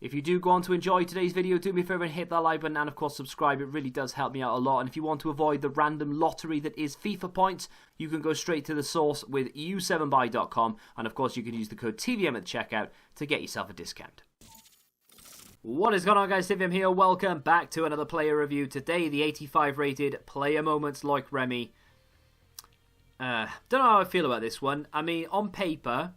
If you do go on to enjoy today's video, do me a favour and hit that like button and of course subscribe. It really does help me out a lot. And if you want to avoid the random lottery that is FIFA points, you can go straight to the source with u7buy.com, and of course you can use the code TVM at the checkout to get yourself a discount. What is going on, guys? TVM here. Welcome back to another player review. Today, the 85 rated player moments like Remy. Don't know how I feel about this one. I mean, on paper,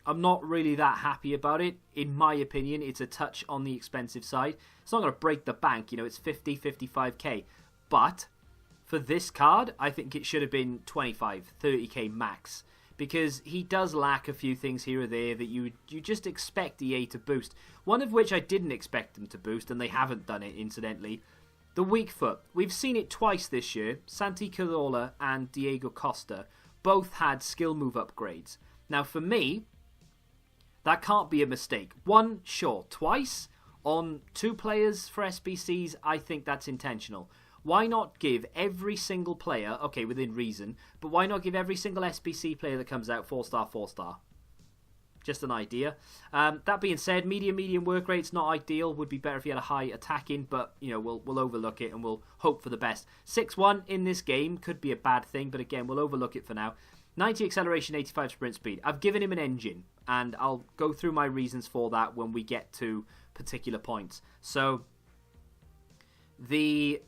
I'm not really that happy about it. In my opinion, it's a touch on the expensive side. It's not going to break the bank, you know, it's 50, 55k. But for this card, I think it should have been 25, 30k max. Because he does lack a few things here or there that you just expect EA to boost. One of which I didn't expect them to boost, and they haven't done it, incidentally. The weak foot. We've seen it twice this year. Santi Cazorla and Diego Costa both had skill move upgrades. Now, for me, that can't be a mistake. One, sure. Twice on 2 players for SBCs, I think that's intentional. Why not give every single player, okay, within reason, but why not give every single SBC player that comes out 4-star, 4-star? Just an idea. That being said, medium work rate's not ideal. Would be better if you had a high attacking, but, you know, we'll overlook it and we'll hope for the best. 6-1 in this game could be a bad thing, but again, we'll overlook it for now. 90 acceleration, 85 sprint speed. I've given him an engine, and I'll go through my reasons for that when we get to particular points. So, the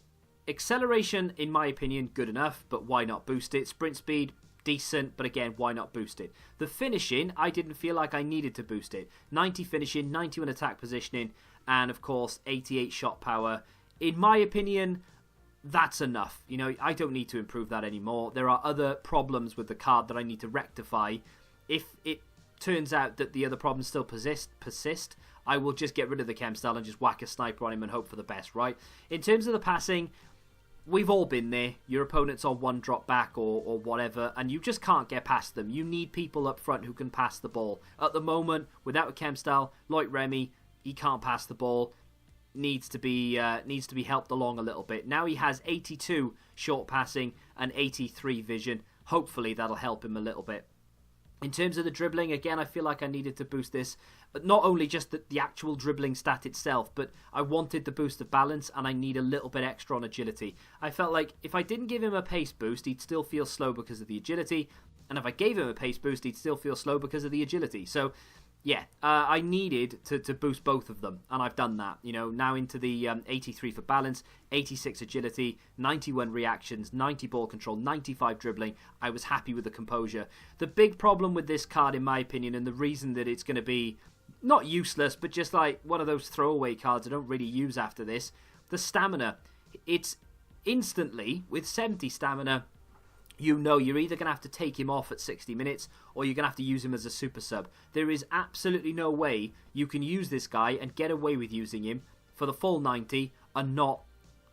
acceleration, in my opinion, good enough, but why not boost it? Sprint speed, decent, but again, why not boost it? The finishing, I didn't feel like I needed to boost it. 90 finishing, 91 attack positioning, and of course, 88 shot power. In my opinion, that's enough. You know, I don't need to improve that anymore. There are other problems with the card that I need to rectify. If it turns out that the other problems still persist, I will just get rid of the chem style and just whack a sniper on him and hope for the best, right? In terms of the passing, we've all been there. Your opponent's on one drop back or whatever, and you just can't get past them. You need people up front who can pass the ball. At the moment, without a chem style, like Remy, he can't pass the ball. Needs to be helped along a little bit. Now he has 82 short passing and 83 vision. Hopefully that'll help him a little bit. In terms of the dribbling, again, I feel like I needed to boost this. But not only just the actual dribbling stat itself, but I wanted the boost of balance, and I need a little bit extra on agility. I felt like if I didn't give him a pace boost, he'd still feel slow because of the agility. And if I gave him a pace boost, he'd still feel slow because of the agility. So, yeah, I needed to boost both of them, and I've done that. You know, now into the 83 for balance, 86 agility, 91 reactions, 90 ball control, 95 dribbling. I was happy with the composure. The big problem with this card, in my opinion, and the reason that it's going to be not useless, but just like one of those throwaway cards I don't really use after this, the stamina. It's instantly, with 70 stamina, you know you're either going to have to take him off at 60 minutes or you're going to have to use him as a super sub. There is absolutely no way you can use this guy and get away with using him for the full 90 and not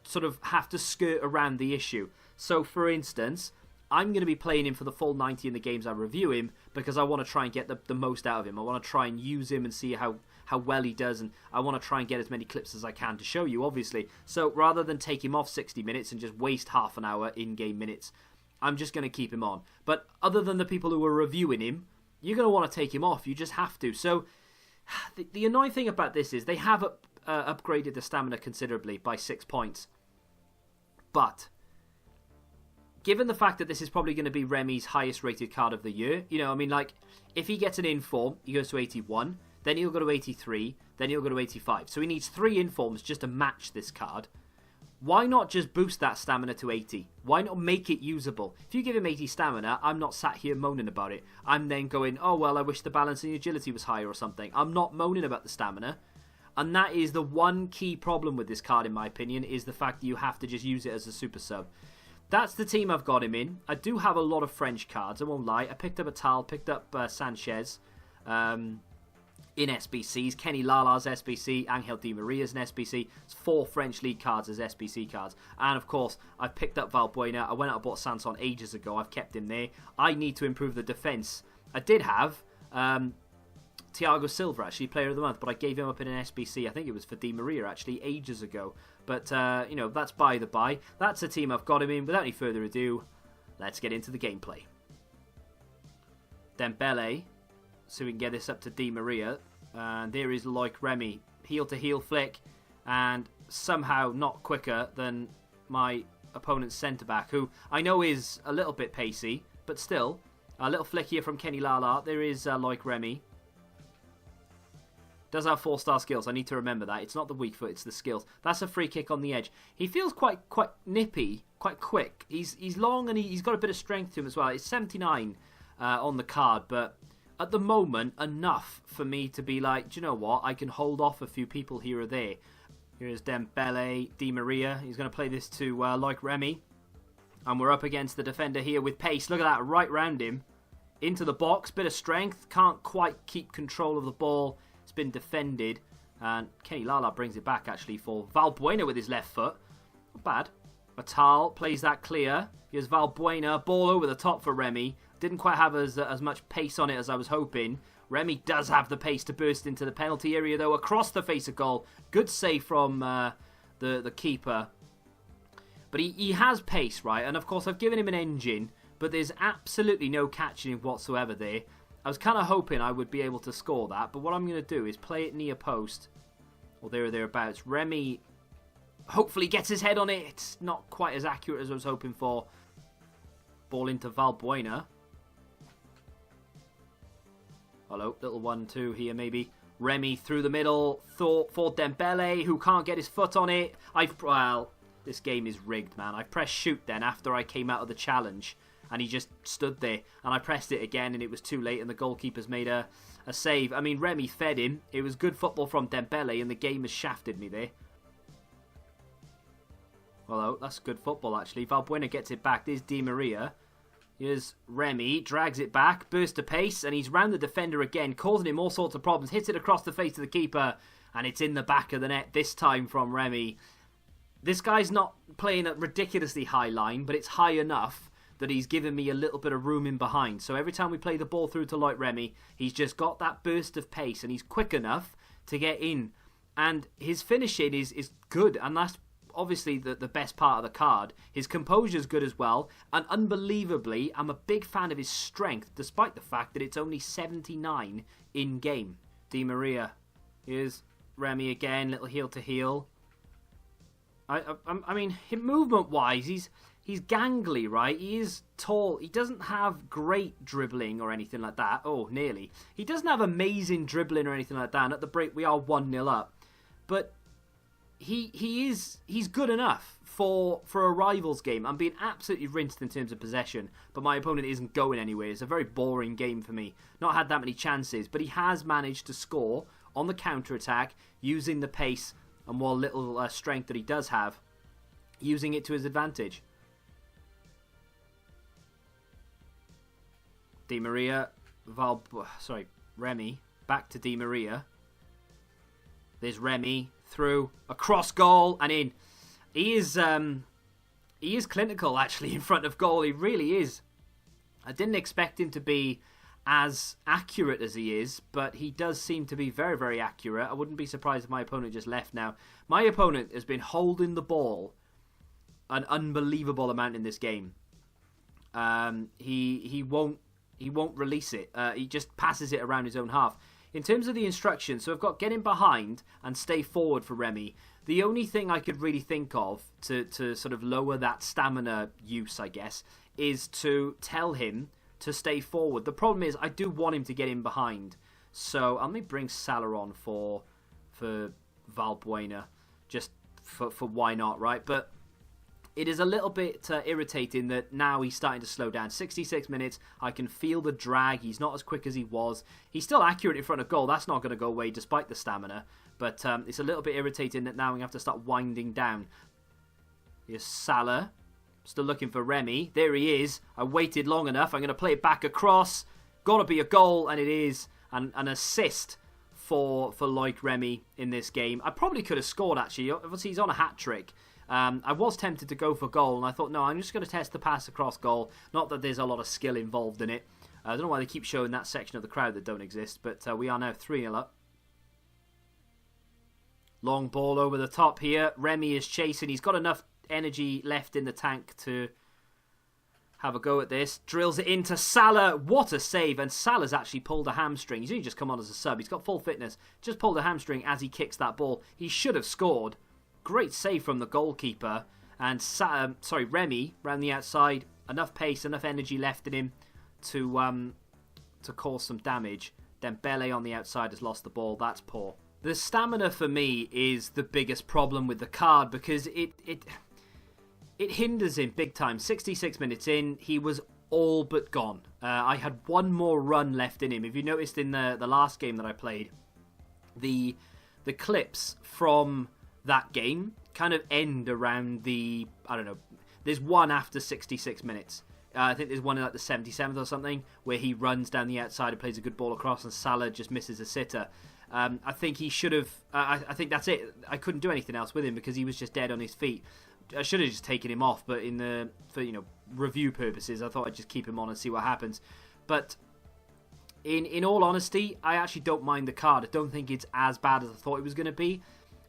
sort of have to skirt around the issue. So, for instance, I'm going to be playing him for the full 90 in the games I review him because I want to try and get the most out of him. I want to try and use him and see how well he does, and I want to try and get as many clips as I can to show you, obviously. So, rather than take him off 60 minutes and just waste half an hour in-game minutes, I'm just going to keep him on. But other than the people who are reviewing him, you're going to want to take him off. You just have to. So the annoying thing about this is they have upgraded the stamina considerably by 6 points. But given the fact that this is probably going to be Remy's highest rated card of the year, you know, I mean, like, if he gets an inform, he goes to 81, then he'll go to 83, then he'll go to 85. So he needs 3 informs just to match this card. Why not just boost that stamina to 80? Why not make it usable? If you give him 80 stamina, I'm not sat here moaning about it. I'm then going, oh, well, I wish the balance and the agility was higher or something. I'm not moaning about the stamina. And that is the one key problem with this card, in my opinion, is the fact that you have to just use it as a super sub. That's the team I've got him in. I do have a lot of French cards, I won't lie. I picked up Atal, picked up Sanchez. In SBCs, Kenny Lala's SBC, Angel Di Maria's an SBC. It's 4 French League cards as SBC cards. And of course, I've picked up Valbuena. I went out and bought Sanson ages ago. I've kept him there. I need to improve the defense. I did have Thiago Silva, actually, player of the month, but I gave him up in an SBC. I think it was for Di Maria, actually, ages ago. But, you know, that's by the by. That's the team I've got him in. Without any further ado, let's get into the gameplay. Dembele, so we can get this up to Di Maria. And there is Loic Remy. heel-to-heel flick, and somehow not quicker than my opponent's centre-back, who I know is a little bit pacey, but still, a little flick here from Kenny Lala. There is Loic Remy. Does have 4-star skills. I need to remember that. It's not the weak foot, it's the skills. That's a free kick on the edge. He feels quite nippy, quite quick. He's long and he's got a bit of strength to him as well. It's 79 on the card, but at the moment, enough for me to be like, do you know what? I can hold off a few people here or there. Here's Dembele, Di Maria. He's going to play this to Loic Remy. And we're up against the defender here with pace. Look at that, right round him. Into the box, bit of strength. Can't quite keep control of the ball. It's been defended. And Kenny Lala brings it back, actually, for Valbuena with his left foot. Not bad. Atal plays that clear. Here's Valbuena. Ball over the top for Remy. Didn't quite have as much pace on it as I was hoping. Remy does have the pace to burst into the penalty area, though, across the face of goal. Good save from the keeper. But he has pace, right? And, of course, I've given him an engine, but there's absolutely no catching him whatsoever there. I was kind of hoping I would be able to score that, but what I'm going to do is play it near post, or there or thereabouts. Remy hopefully gets his head on it. It's not quite as accurate as I was hoping for. Ball into Valbuena. Hello, little 1-2 here maybe. Remy through the middle for Dembele, who can't get his foot on it. Well, this game is rigged, man. I pressed shoot then after I came out of the challenge, and he just stood there. And I pressed it again, and it was too late, and the goalkeeper's made a save. I mean, Remy fed him. It was good football from Dembele, and the game has shafted me there. Well, that's good football, actually. Valbuena gets it back. There's Di Maria. Here's Remy, drags it back, burst of pace, and he's round the defender again, causing him all sorts of problems. Hits it across the face of the keeper, and it's in the back of the net, this time from Remy. This guy's not playing at ridiculously high line, but it's high enough that he's given me a little bit of room in behind. So every time we play the ball through to Loic Remy, he's just got that burst of pace, and he's quick enough to get in. And his finishing is good, and that's obviously the best part of the card. His composure's good as well, and unbelievably, I'm a big fan of his strength, despite the fact that it's only 79 in-game. Di Maria. Here's Remy again, little heel-to-heel. I mean, movement-wise, he's gangly, right? He is tall. He doesn't have great dribbling or anything like that. Oh, nearly. He doesn't have amazing dribbling or anything like that, and at the break we are 1-0 up. But he's good enough for a rivals game. I'm being absolutely rinsed in terms of possession, but my opponent isn't going anywhere. It's a very boring game for me. Not had that many chances, but he has managed to score on the counter-attack using the pace and what little strength that he does have, using it to his advantage. Di Maria, Remy, back to Di Maria. There's Remy, through, across goal, and in. He is clinical, actually, in front of goal. He really is. I didn't expect him to be as accurate as he is, but he does seem to be very, very accurate. I wouldn't be surprised if my opponent just left now. My opponent has been holding the ball an unbelievable amount in this game. He won't release it. He just passes it around his own half. In terms of the instructions, so I've got get in behind and stay forward for Remy. The only thing I could really think of to sort of lower that stamina use, I guess, is to tell him to stay forward. The problem is I do want him to get in behind. So let me bring Salah on for Valbuena, just for why not, right? But it is a little bit irritating that now he's starting to slow down. 66 minutes, I can feel the drag. He's not as quick as he was. He's still accurate in front of goal. That's not going to go away despite the stamina. But it's a little bit irritating that now we have to start winding down. Here's Salah. Still looking for Remy. There he is. I waited long enough. I'm going to play it back across. Got to be a goal, and it is. And an assist for Loic Remy in this game. I probably could have scored, actually. Obviously, he's on a hat-trick. I was tempted to go for goal, and I thought, no, I'm just going to test the pass across goal. Not that there's a lot of skill involved in it. I don't know why they keep showing that section of the crowd that don't exist, but we are now 3-0 up. Long ball over the top here. Remy is chasing. He's got enough energy left in the tank to have a go at this. Drills it into Salah. What a save. And Salah's actually pulled a hamstring. He's only just come on as a sub. He's got full fitness. Just pulled a hamstring as he kicks that ball. He should have scored. Great save from the goalkeeper. And Remy ran the outside. Enough pace, enough energy left in him to cause some damage. Dembele on the outside has lost the ball. That's poor. The stamina for me is the biggest problem with the card because it hinders him big time. 66 minutes in, he was all but gone. I had one more run left in him. If you noticed in the last game that I played, the clips from that game kind of end around the, I don't know, there's one after 66 minutes. I think there's one in like the 77th or something where he runs down the outside and plays a good ball across and Salah just misses a sitter. I think he should have... I think that's it. I couldn't do anything else with him because he was just dead on his feet. I should have just taken him off, but for review purposes, I thought I'd just keep him on and see what happens. But in all honesty, I actually don't mind the card. I don't think it's as bad as I thought it was going to be.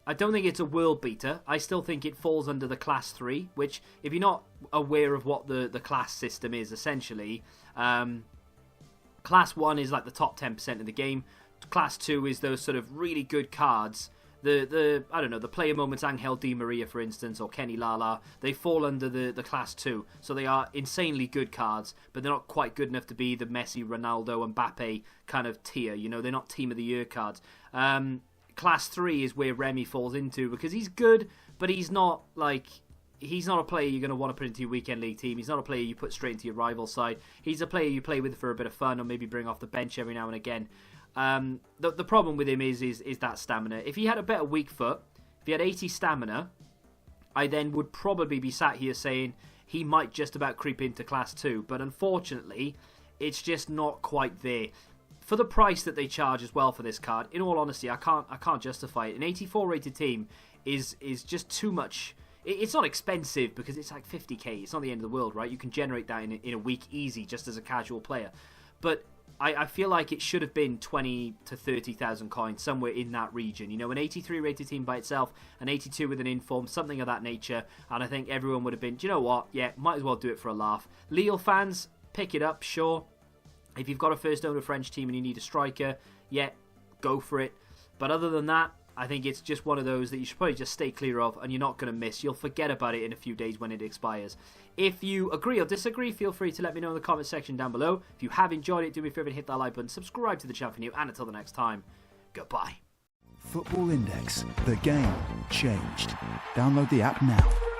I don't think it's a world beater. I still think it falls under the Class 3, which, if you're not aware of what the class system is, essentially, Class 1 is like the top 10% of the game. Class 2 is those sort of really good cards. The I don't know, the player moments, Angel Di Maria, for instance, or Kenny Lala, they fall under the Class 2. So they are insanely good cards, but they're not quite good enough to be the Messi, Ronaldo, Mbappe kind of tier. They're not Team of the Year cards. Class 3 is where Remy falls into because he's good, but he's not a player you're going to want to put into your weekend league team. He's not a player you put straight into your rival side. He's a player you play with for a bit of fun or maybe bring off the bench every now and again. The problem with him is that stamina. If he had a better weak foot, if he had 80 stamina, I then would probably be sat here saying he might just about creep into Class 2. But unfortunately, it's just not quite there. For the price that they charge as well for this card, in all honesty, I can't justify it. An 84 rated team is just too much. It's not expensive because it's like 50k. It's not the end of the world, right? You can generate that in a week easy just as a casual player. But I feel like it should have been 20 to 30,000 coins, somewhere in that region. An 83 rated team by itself, an 82 with an inform, something of that nature. And I think everyone would have been, do you know what? Yeah, might as well do it for a laugh. Lille fans, pick it up, sure. If you've got a first owner French team and you need a striker, yeah, go for it. But other than that, I think it's just one of those that you should probably just stay clear of and you're not going to miss. You'll forget about it in a few days when it expires. If you agree or disagree, feel free to let me know in the comment section down below. If you have enjoyed it, do me a favour and hit that like button, subscribe to the channel for new, and until the next time, goodbye. Football Index. The game changed. Download the app now.